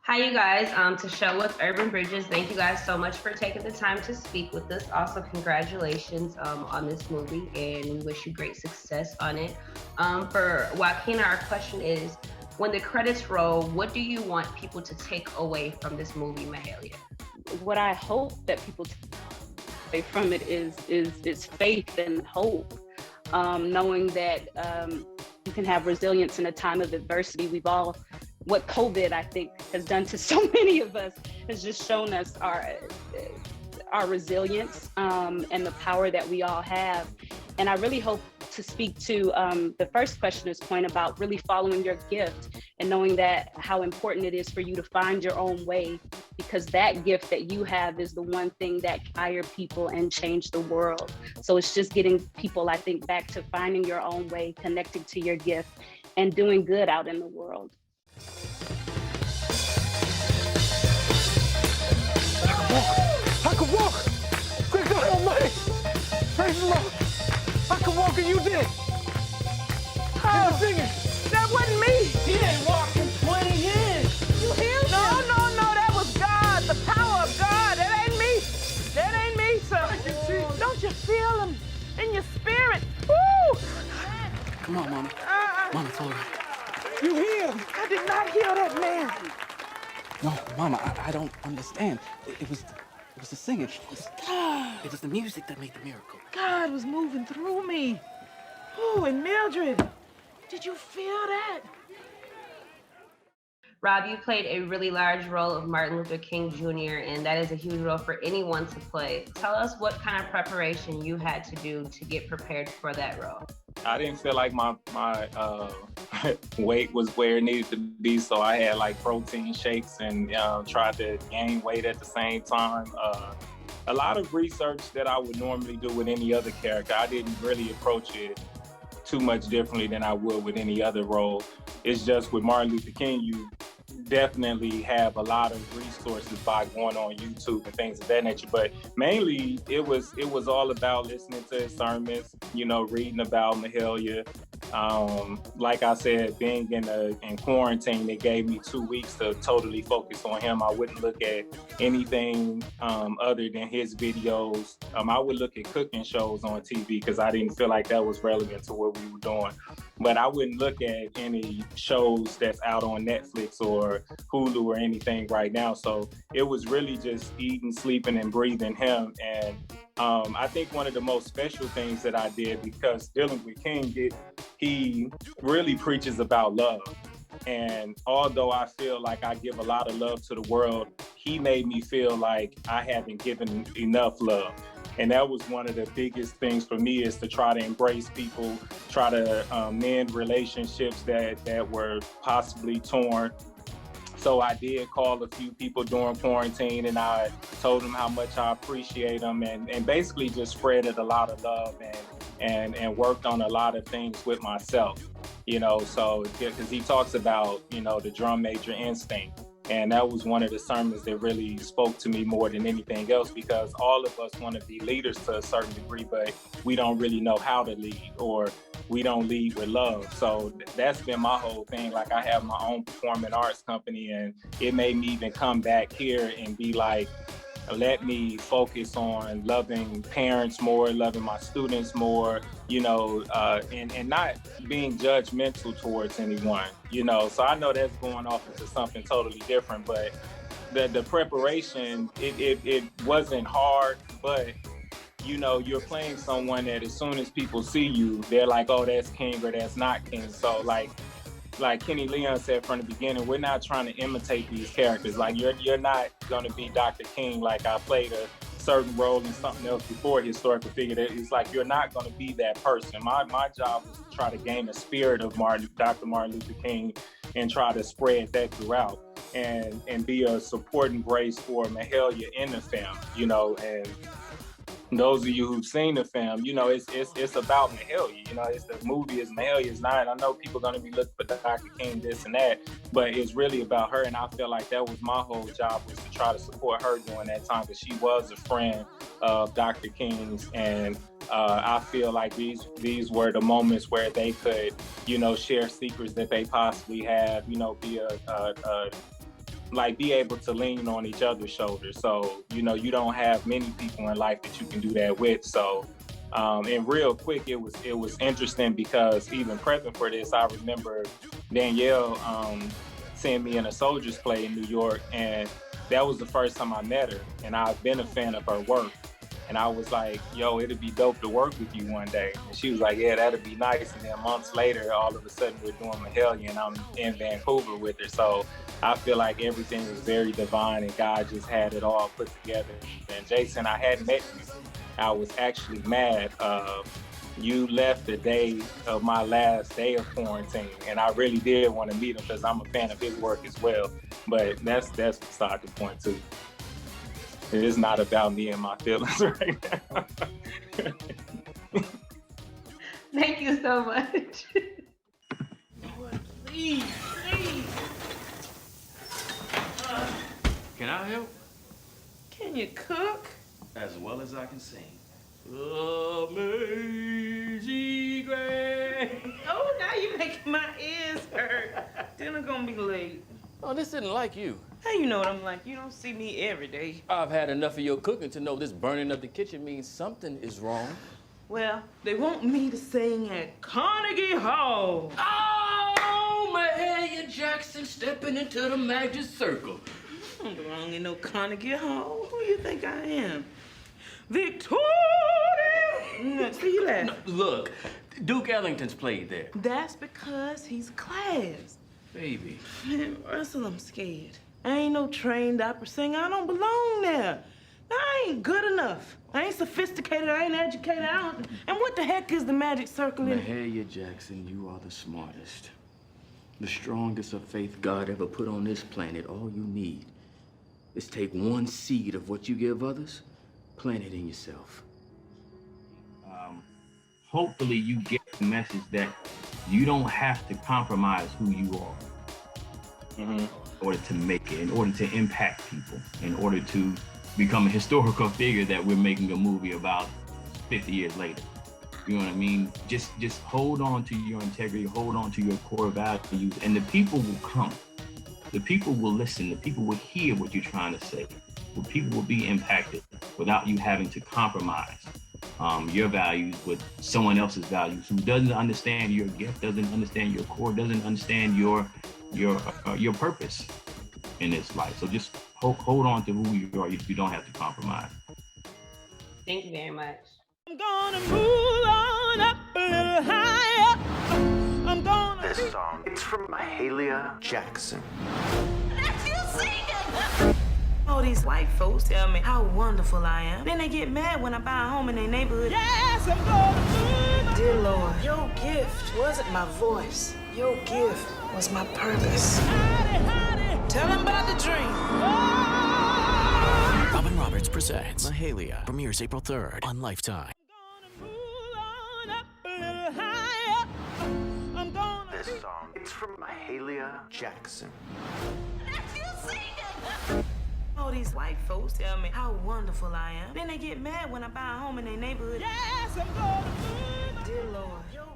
Hi, you guys. To show with UrbanBridgez, thank you guys so much for taking the time to speak with us. Also, congratulations on this movie, and we wish you great success on it. For Joaquina, our question is: when the credits roll, what do you want people to take away from this movie, Mahalia? What I hope that people take away from it is faith and hope, knowing that you can have resilience in a time of adversity. What COVID, I think, has done to so many of us has just shown us our resilience and the power that we all have. And I really hope to speak to the first questioner's point about really following your gift and knowing that how important it is for you to find your own way, because that gift that you have is the one thing that can inspire people and change the world. So it's just getting people, I think, back to finding your own way, connecting to your gift, and doing good out in the world. I can walk! Good God Almighty! Praise the Lord! I can walk and you did! Oh, singing! that wasn't me! He ain't walked in 20 years! You hear? No, that was God, the power of God. That ain't me. That ain't me, sir. Don't you feel him in your spirit? Woo! Come on, Mama. Mama, it's all right. You healed! I did not heal that man. No, Mama, I don't understand. It was the singing. It was the music that made the miracle. God was moving through me. Oh, and Mildred, did you feel that? Rob, you played a really large role of Martin Luther King Jr., and that is a huge role for anyone to play. Tell us what kind of preparation you had to do to get prepared for that role. I didn't feel like my weight was where it needed to be, so I had like protein shakes and tried to gain weight at the same time. A lot of research that I would normally do with any other character, I didn't really approach it too much differently than I would with any other role. It's just with Martin Luther King, you definitely have a lot of resources by going on YouTube and things of that nature. But mainly it was all about listening to his sermons, reading about Mahalia. Like I said, being in quarantine, it gave me 2 weeks to totally focus on him. I wouldn't look at anything other than his videos. I would look at cooking shows on TV because I didn't feel like that was relevant to what we were doing. But I wouldn't look at any shows that's out on Netflix or Hulu or anything right now. So it was really just eating, sleeping, and breathing him. And I think one of the most special things that I did, because dealing with King, he really preaches about love. And although I feel like I give a lot of love to the world, he made me feel like I haven't given enough love. And that was one of the biggest things for me, is to try to embrace people, try to mend relationships that were possibly torn. So I did call a few people during quarantine, and I told them how much I appreciate them, and basically just spreaded a lot of love and worked on a lot of things with myself, so because he talks about, the drum major instinct. And that was one of the sermons that really spoke to me more than anything else, because all of us want to be leaders to a certain degree, but we don't really know how to lead, or we don't lead with love. So that's been my whole thing. Like, I have my own performing arts company, and it made me even come back here and be like, let me focus on loving parents more, loving my students more, and not being judgmental towards anyone, So I know that's going off into something totally different, but the preparation, it wasn't hard, but you're playing someone that as soon as people see you, they're like, oh, that's King or that's not King. So like Kenny Leon said from the beginning, we're not trying to imitate these characters. Like, you're not going to be Dr. King. Like, I played a certain role in something else before, historical figure. It's like, you're not going to be that person. My job was to try to gain the spirit of Dr. Martin Luther King and try to spread that throughout and be a supporting grace for Mahalia in the film, and those of you who've seen the film, it's about Mahalia. It's the movie is Mahalia's Nine. I know people are going to be looking for Dr. King, this and that, but it's really about her. And I feel like that was my whole job, was to try to support her during that time, because she was a friend of Dr. King's. And I feel like these were the moments where they could, share secrets that they possibly have, be a like be able to lean on each other's shoulders. So, you know, you don't have many people in life that you can do that with. So, and real quick, it was interesting because even prepping for this, I remember Danielle seeing me in a Soldier's play in New York, and that was the first time I met her, and I've been a fan of her work. And I was like, yo, it'd be dope to work with you one day. And she was like, yeah, that'd be nice. And then months later, all of a sudden we're doing Mahalia and I'm in Vancouver with her. So I feel like everything was very divine and God just had it all put together. And Jason, I hadn't met you. I was actually mad. You left the day of my last day of quarantine, and I really did want to meet him because I'm a fan of his work as well. But that's beside the point too. It is not about me and my feelings right now. Thank you so much. Please. Can I help? Can you cook? As well as I can sing. Amazing grace. Oh, now you making my ears hurt. Dinner gonna be late. Oh, this isn't like you. How you know what I'm like? You don't see me every day. I've had enough of your cooking to know this burning of the kitchen means something is wrong. Well, they want me to sing at Carnegie Hall. Oh, Mahalia Jackson stepping into the magic circle. I don't belong in no Carnegie Hall. Who you think I am? Victoria! See you laugh. No, look, Duke Ellington's played there. That's because he's class. Baby. Man, Russell, I'm scared. I ain't no trained opera singer. I don't belong there. I ain't good enough. I ain't sophisticated. I ain't educated. And what the heck is the magic circle in? Mahalia Jackson, you are the smartest. The strongest of faith God ever put on this planet. All you need is take one seed of what you give others, plant it in yourself. Hopefully you get the message that you don't have to compromise who you are in order to make it, in order to impact people, in order to become a historical figure that we're making a movie about 50 years later. You know what I mean? Just hold on to your integrity, hold on to your core values, and the people will come. The people will listen, the people will hear what you're trying to say. The people will be impacted without you having to compromise your values with someone else's values who doesn't understand your gift, doesn't understand your core, doesn't understand your purpose in this life. So just hold on to who you are. You don't have to compromise. Thank you very much. I'm gonna move on up a little higher. I'm gonna. This song, it's from Mahalia Jackson. That's you singing. Oh, these white folks tell me how wonderful I am. Then they get mad when I buy a home in their neighborhood. Yes, I'm gonna move. Dear Lord, your gift wasn't my voice. Your gift was my purpose. Tell them about the dream. Robin Roberts presents Mahalia. Premieres April 3rd on Lifetime. This song, it's from Mahalia Jackson. That's you singing. Oh, these white folks tell me how wonderful I am. Then they get mad when I buy a home in their neighborhood. Yes, I'm gonna move. Dear Lord, your